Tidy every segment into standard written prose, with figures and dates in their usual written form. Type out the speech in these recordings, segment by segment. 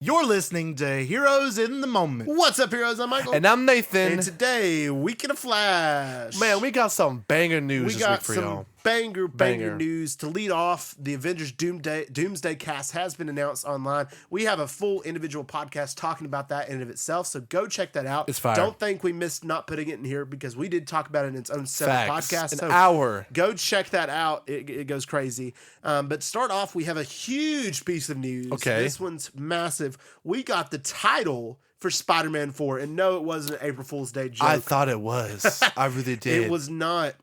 You're listening to Heroes in the Moment. What's up, heroes? I'm Michael. And I'm Nathan. And today, Week in a Flash. Man, we got some banger news we this week got for some y'all. banger news. To lead off, the Avengers Doomsday cast has been announced online. We have a full individual podcast talking about that in and of itself, so go check that out. It's fire. Don't think we missed not putting it in here because we did talk about it in its own separate podcast. An so hour. Go check that out. It goes crazy. But start off, we have a huge piece of news. Okay. This one's massive. We got the title for Spider-Man 4, and no, it wasn't an April Fool's Day joke. I thought it was. I really did. It was not.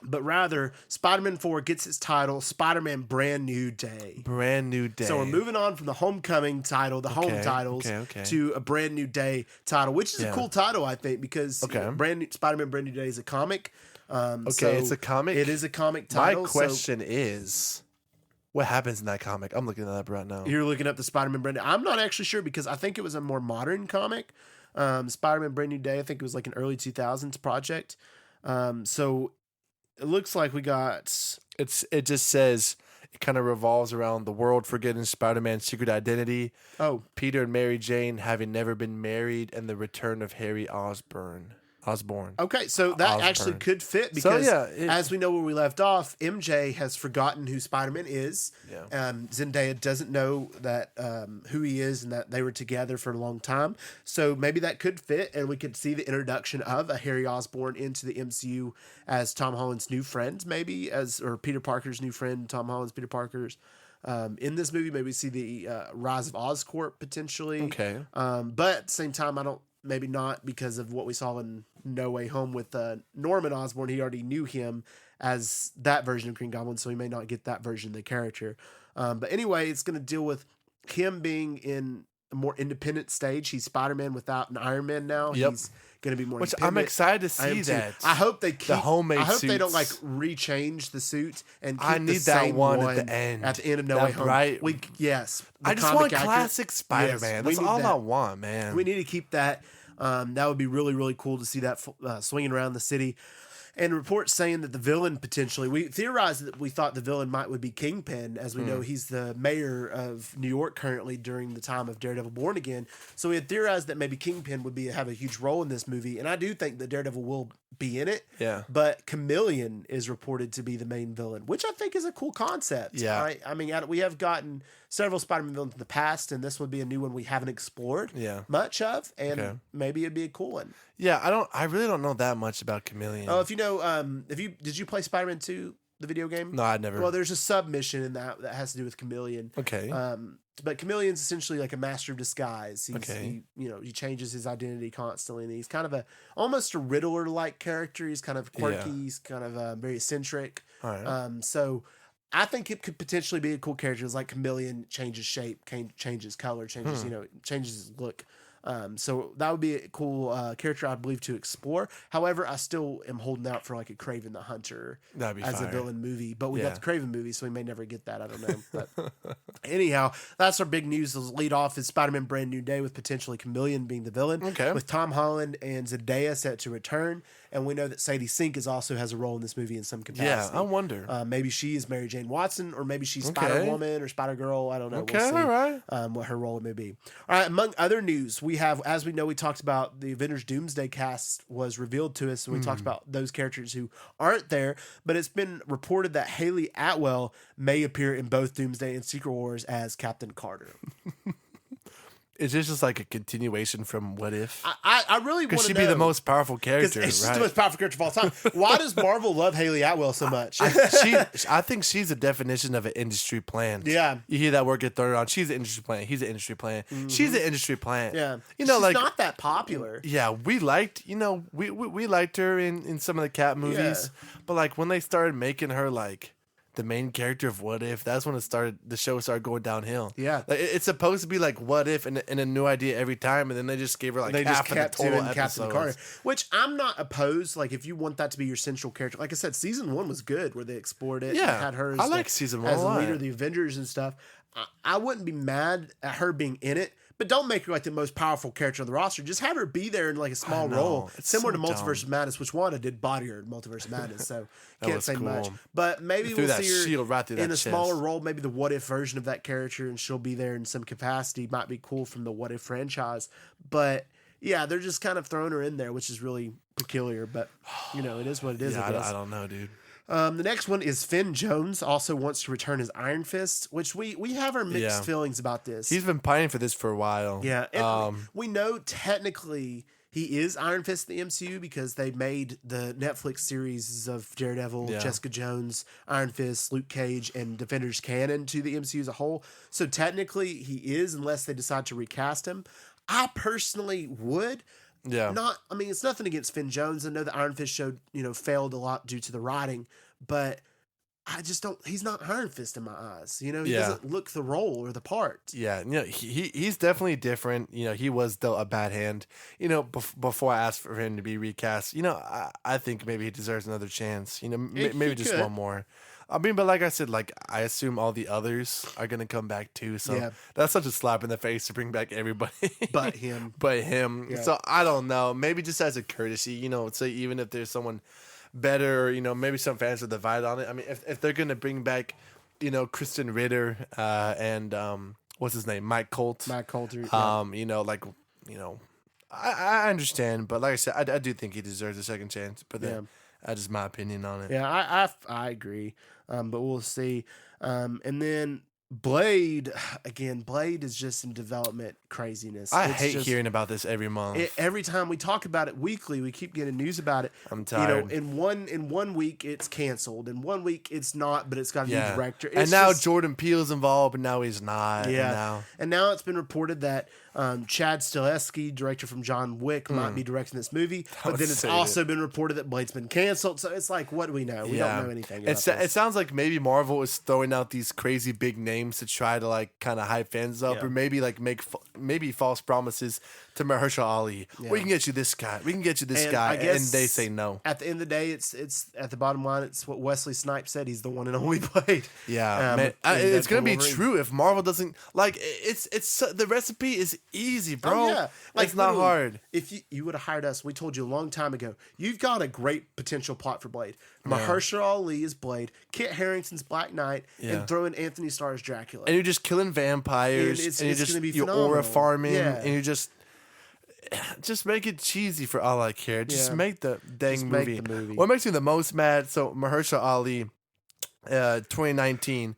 But rather, Spider-Man 4 gets its title, Spider-Man Brand New Day. Brand New Day. So we're moving on from the Homecoming title, home titles, to a Brand New Day title, which is a cool title, I think, because Spider-Man Brand New Day is a comic. So it's a comic? It is a comic title. My question is, what happens in that comic? I'm looking that up right now. You're looking up the Spider-Man Brand New. I'm not actually sure because I think it was a more modern comic. Spider-Man Brand New Day, I think it was like an early 2000s project. So it looks like we got... It just says it kind of revolves around the world forgetting Spider-Man's secret identity. Oh. Peter and Mary Jane having never been married, and the return of Harry Osborn. Okay, so that actually could fit because as we know where we left off, MJ has forgotten who Spider-Man is. Yeah. Zendaya doesn't know that who he is and that they were together for a long time. So maybe that could fit, and we could see the introduction of a Harry Osborn into the MCU as Tom Holland's new friend, maybe or Peter Parker's new friend, Tom Holland's Peter Parker's. In this movie, maybe we see the rise of Oscorp potentially. Okay. But at the same time, maybe not because of what we saw in No Way Home with Norman Osborn. He already knew him as that version of Green Goblin, so he may not get that version of the character. But anyway, it's going to deal with him being in a more independent stage. He's Spider-Man without an Iron Man now. Yep. He's going to be more Which independent. I'm excited to see that. I hope they keep the homemade I hope they don't suits. rechange the suit and keep I the need same that one at the end. At the end of No Way Home. Right? Yes. I just want classic Spider-Man. That's all I want, man. We need to keep that. That would be really, really cool to see that swinging around the city. And reports saying that the villain potentially, we theorized that we thought the villain would be Kingpin, as we know he's the mayor of New York currently during the time of Daredevil Born Again. So we had theorized that maybe Kingpin would have a huge role in this movie. And I do think that Daredevil will be in it. Yeah. But Chameleon is reported to be the main villain, which I think is a cool concept. Yeah. I mean, we have gotten several Spider-Man villains in the past, and this would be a new one we haven't explored much of, and maybe it'd be a cool one. Yeah, I really don't know that much about Chameleon. Oh, if you know, did you play Spider-Man 2, the video game? No, I never. Well, there's a submission in that has to do with Chameleon. Okay. But Chameleon's essentially like a master of disguise. He changes his identity constantly, and he's kind of almost a Riddler-like character. He's kind of quirky. Yeah. He's kind of very eccentric. All right. So I think it could potentially be a cool character. It's like Chameleon changes shape, changes color, changes his look. So that would be a cool character, I believe, to explore. However, I still am holding out for like a Kraven the Hunter as a villain movie. But we got the Kraven movie, so we may never get that. I don't know. But anyhow, that's our big news. Let's lead off is Spider-Man Brand New Day with potentially Chameleon being the villain. Okay. With Tom Holland and Zendaya set to return. And we know that Sadie Sink also has a role in this movie in some capacity. Yeah, I wonder. Maybe she is Mary Jane Watson, or maybe she's Spider-Woman or Spider-Girl. I don't know. Okay, we'll see, all right. what her role may be. All right, among other news, we have, as we know, we talked about the Avengers Doomsday cast was revealed to us, and we talked about those characters who aren't there, but it's been reported that Haley Atwell may appear in both Doomsday and Secret Wars as Captain Carter. Is this just like a continuation from What If? I really want to know. Because she'd be the most powerful character, right? She's the most powerful character of all time. Why does Marvel love Haley Atwell so much? I think she's a definition of an industry plant. Yeah. You hear that word get thrown around. She's an industry plant. He's an industry plant. Mm-hmm. She's an industry plant. Yeah. You know, she's not that popular. Yeah, we liked her in some of the Cat movies. Yeah. But like when they started making her like the main character of What If, that's when the show started going downhill. Yeah. Like, it's supposed to be like What If and a new idea every time, and then they just gave her like half of the total episodes. Captain Carter, which I'm not opposed. Like if you want that to be your central character, like I said, season 1 was good where they explored it. Yeah. And had her I like season 1 as the leader of the Avengers and stuff. I wouldn't be mad at her being in it, but don't make her like the most powerful character on the roster. Just have her be there in like a small role, similar to Multiverse of Madness, which Wanda did body her in Multiverse of Madness. So can't say much. But maybe we'll see her in a smaller role, maybe the What If version of that character, and she'll be there in some capacity. Might be cool from the What If franchise. But yeah, they're just kind of throwing her in there, which is really peculiar. But it is what it is. I don't know, dude. The next one is Finn Jones also wants to return his Iron Fist, which we have our mixed feelings about this. He's been pining for this for a while. Yeah, and we know technically he is Iron Fist in the MCU because they made the Netflix series of Daredevil, Jessica Jones, Iron Fist, Luke Cage, and Defenders canon to the MCU as a whole. So technically he is, unless they decide to recast him. I personally would. Yeah. It's nothing against Finn Jones. I know the Iron Fist show, failed a lot due to the writing, but I just don't, he's not Iron Fist in my eyes. He doesn't look the role or the part. Yeah. He's definitely different. He was dealt a bad hand, before I asked for him to be recast. I think maybe he deserves another chance, maybe just one more. But like I said, I assume all the others are going to come back too. So that's such a slap in the face to bring back everybody. But him. Yeah. So I don't know. Maybe just as a courtesy, say even if there's someone better, maybe some fans are divided on it. I mean, if they're going to bring back, Kristen Ritter and what's his name? Mike Colt. Mike Coulter. I understand. But like I said, I do think he deserves a second chance. But then that's just my opinion on it. Yeah, I agree. But we'll see. And then Blade is just in development craziness. I hate hearing about this every month. Every time we talk about it weekly, we keep getting news about it. I'm tired. In one week it's canceled, in 1 week it's not, but it's got a new director. And now Jordan Peele's involved, and now he's not. Yeah. And now it's been reported that Chad Stahelski, director from John Wick, might be directing this movie. But then it's also been reported that Blade's been canceled. So it's like, what do we know? We don't know anything about this. It sounds like maybe Marvel is throwing out these crazy big names to try to kind of hype fans up, or maybe make false promises to Mahershala Ali. We can get you this guy. We can get you this guy, and they say no. At the end of the day, it's at the bottom line. It's what Wesley Snipes said. He's the one and only Blade. Yeah, man, it's gonna be true if Marvel doesn't It's the recipe is easy, bro. Oh, yeah. It's not hard. If you would have hired us, we told you a long time ago. You've got a great potential plot for Blade. Mahershala Ali is Blade. Kit Harington's Black Knight, and throw in Anthony Starr's Dracula. And you're just killing vampires, and you're aura farming, and you just make it cheesy for all I care. Just make the dang movie. What makes me the most mad? So Mahershala Ali, 2019.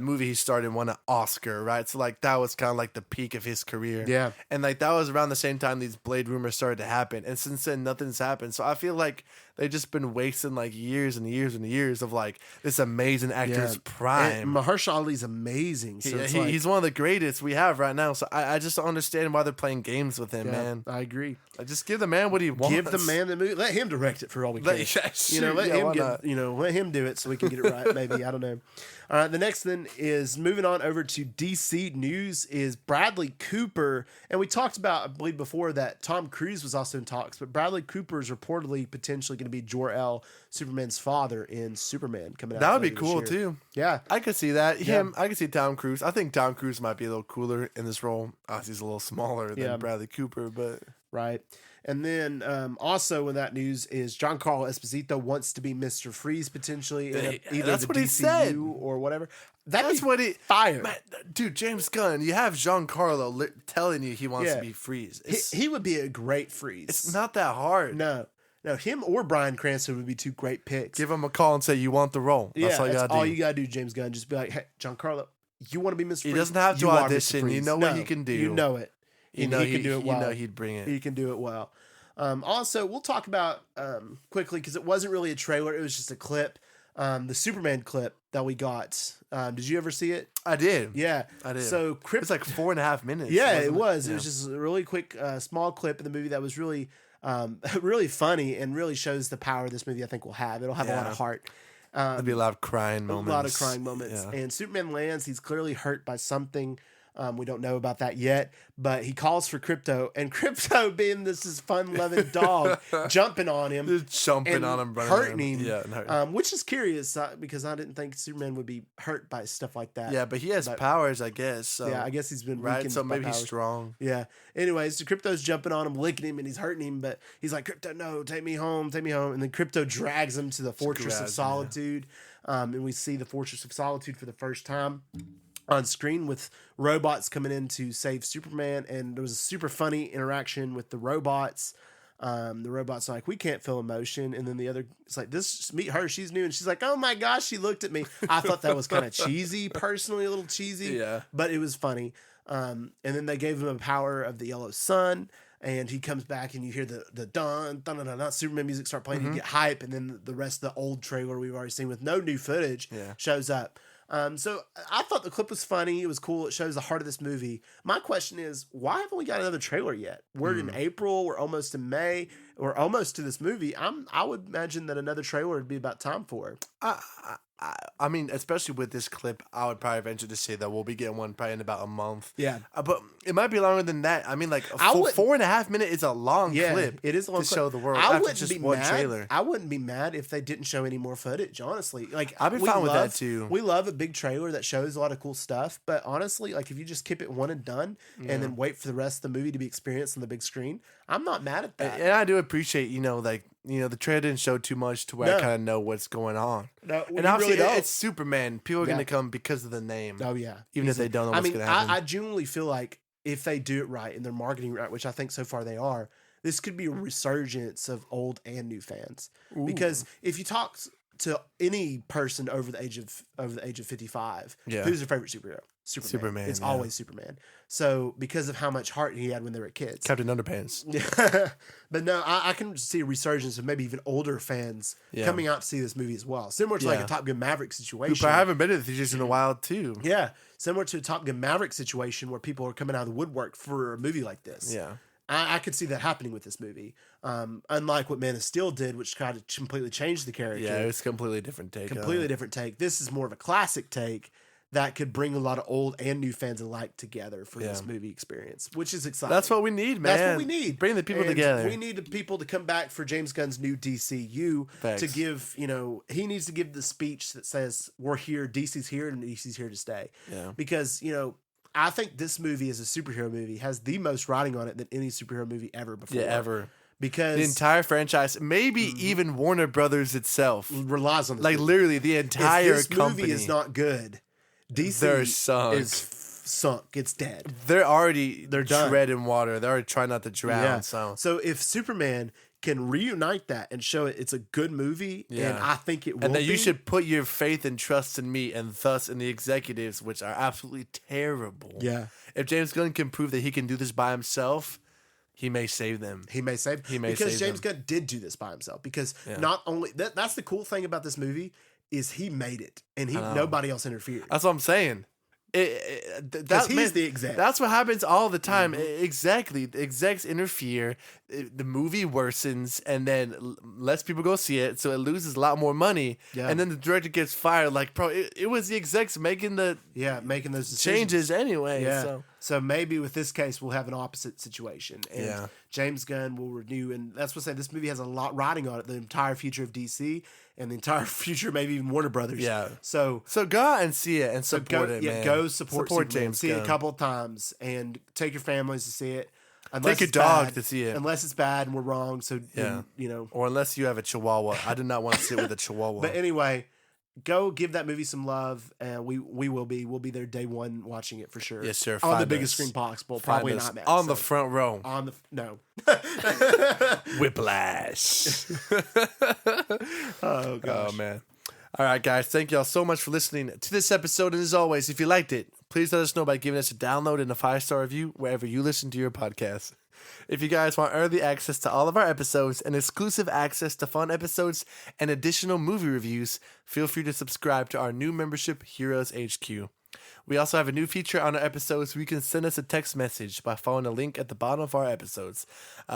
Movie he starred in won an Oscar, right? So that was kind of the peak of his career. Yeah. And that was around the same time these Blade rumors started to happen. And since then, nothing's happened. So I feel like they've just been wasting years and years and years of this amazing actor's prime. And Mahershala Ali's amazing. So he's one of the greatest we have right now. So I just don't understand why they're playing games with him, man. I agree. Just give the man what he wants. Give the man the movie. Let him direct it for all we can. Let him do it so we can get it right. Maybe, I don't know. All right, the next then is moving on over to DC news is Bradley Cooper. And we talked about, I believe before, that Tom Cruise was also in talks, but Bradley Cooper is reportedly potentially going to be Jor-El, Superman's father, in Superman coming out. That would be cool too. Yeah. I could see that. I could see Tom Cruise. I think Tom Cruise might be a little cooler in this role. He's a little smaller than Bradley Cooper, but... Right. And then also in that news is Giancarlo Esposito wants to be Mr. Freeze potentially in either the DCU or whatever. That's what he fired. Man, dude, James Gunn, you have Giancarlo telling you he wants to be Freeze. He would be a great Freeze. It's not that hard. No, him or Bryan Cranston would be two great picks. Give him a call and say you want the role. That's all you gotta do. All you gotta do, James Gunn. Just be like, hey, Giancarlo, you want to be Mr. Freeze? He doesn't have to audition. You know what he can do. You know it. He can do it well. You know he'd bring it. He can do it well. Also, we'll talk about quickly, because it wasn't really a trailer. It was just a clip. The Superman clip that we got. Did you ever see it? I did. Yeah. I did. So it's 4.5 minutes. Yeah, it was. It was just a really quick, small clip in the movie that was really, really funny and really shows the power this movie I think will have. It'll have a lot of heart. There'll be a lot of crying moments. A lot of crying moments. Yeah. And Superman lands. He's clearly hurt by something. We don't know about that yet, but he calls for Crypto, and Crypto, being this is fun-loving dog, jumping on him, just jumping on him, hurting him. Yeah, and hurting. Which is curious because I didn't think Superman would be hurt by stuff like that. Yeah, but he has powers, I guess. So. Yeah, I guess he's been right. weakened So by maybe powers. he's strong. Yeah. Anyways, so Crypto's jumping on him, licking him, and he's hurting him. But he's like, Crypto, no, take me home, take me home. And then Crypto drags him to the Fortress of Solitude, and we see the Fortress of Solitude for the first time on screen with robots coming in to save Superman. And there was a super funny interaction with the robots. The robot's like, we can't feel emotion. And then the other, it's like, this, meet her, she's new. And she's like, oh my gosh, she looked at me. I thought that was kind of cheesy, personally, a little cheesy. Yeah. But it was funny. And then they gave him a power of the yellow sun. And he comes back and you hear the dun, dun, dun, dun, dun, Superman music start playing. You get hype. And then the rest of the old trailer we've already seen with no new footage shows up. So I thought the clip was funny. It was cool. It shows the heart of this movie. My question is, why haven't we got another trailer yet? We're in April. We're almost in May. We're almost to this movie. I would imagine that another trailer would be about time for it. I mean, especially with this clip, I would probably venture to say that we'll be getting one probably in about a month. Yeah. But it might be longer than that. I mean, like, 4.5 minutes is a long clip. It is a long to clip. show the world. I After wouldn't just be one mad. trailer. I wouldn't be mad if they didn't show any more footage, honestly. Like, I'd be fine with that, too. We love a big trailer that shows a lot of cool stuff. But honestly, like, if you just keep it one and done and then wait for the rest of the movie to be experienced on the big screen, I'm not mad at that. And I do appreciate, the trailer didn't show too much to where I kind of know what's going on. No, and obviously, really don't. it's Superman. People are going to come because of the name. Oh, yeah. Even if they don't know what's going to happen. I genuinely feel like if they do it right and they're marketing right, which I think so far they are, this could be a resurgence of old and new fans. Ooh. Because if you talk to any person over the age of 55, who's their favorite superhero? Superman. It's always Superman. So because of how much heart he had when they were kids. Captain Underpants. But no, I can see a resurgence of maybe even older fans coming out to see this movie as well. Similar to like a Top Gun Maverick situation. But I haven't been to the theaters in a while too. Yeah. Similar to a Top Gun Maverick situation where people are coming out of the woodwork for a movie like this. Yeah. I could see that happening with this movie. Unlike what Man of Steel did, which kind of completely changed the character. Yeah, it was a completely different take. Completely different take. This is more of a classic take that could bring a lot of old and new fans alike together for this movie experience, which is exciting. That's what we need, man. That's what we need. Bring the people together. We need the people to come back for James Gunn's new DCU to give, he needs to give the speech that says, we're here, DC's here, and DC's here to stay. Yeah. Because, I think this movie as a superhero movie has the most writing on it than any superhero movie ever before. Yeah, ever. Because the entire franchise, maybe even Warner Brothers itself, relies on this movie. Literally the entire if this company. movie is not good, DC they're sunk. is sunk. It's dead. They're done. treading water. They're already trying not to drown. Yeah. So if Superman can reunite that and show it's a good movie, and I think it will and then you should put your faith and trust in me and thus in the executives, which are absolutely terrible. Yeah. If James Gunn can prove that he can do this by himself, he may save them. Because James Gunn did do this by himself. Because not only that's the cool thing about this movie is he made it and nobody else interfered. That's what I'm saying. He's the exec. That's what happens all the time. Exactly. The execs interfere. The movie worsens, and then less people go see it, so it loses a lot more money. Yeah. And then the director gets fired. Like, bro, it was the execs making those changes anyway. Yeah. So maybe with this case, we'll have an opposite situation. And James Gunn will renew, and that's what I say. This movie has a lot riding on it. The entire future of DC and the entire future, maybe even Warner Brothers. Yeah. So go out and see it and support it, man. Go support James See Gunn. it a couple of times and take your families to see it. Take your dog to see it. Unless it's bad and we're wrong. So, Or unless you have a chihuahua. I do not want to sit with a chihuahua. But anyway, go give that movie some love. And we'll be there day one watching it for sure. Yes, sir. On the biggest screen possible. Probably not Max. On the front row. No. Whiplash. Oh, gosh. Oh, man. All right, guys. Thank y'all so much for listening to this episode. And as always, if you liked it, please let us know by giving us a download and a 5-star review wherever you listen to your podcast. If you guys want early access to all of our episodes and exclusive access to fun episodes and additional movie reviews, feel free to subscribe to our new membership, Heroes HQ. We also have a new feature on our episodes where you can send us a text message by following the link at the bottom of our episodes.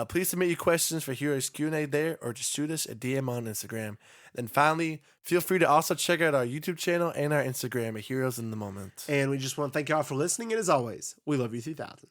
Please submit your questions for Heroes Q&A there, or just shoot us a DM on Instagram. Then finally, feel free to also check out our YouTube channel and our Instagram at Heroes in the Moment. And we just want to thank y'all for listening. And as always, we love you 3000.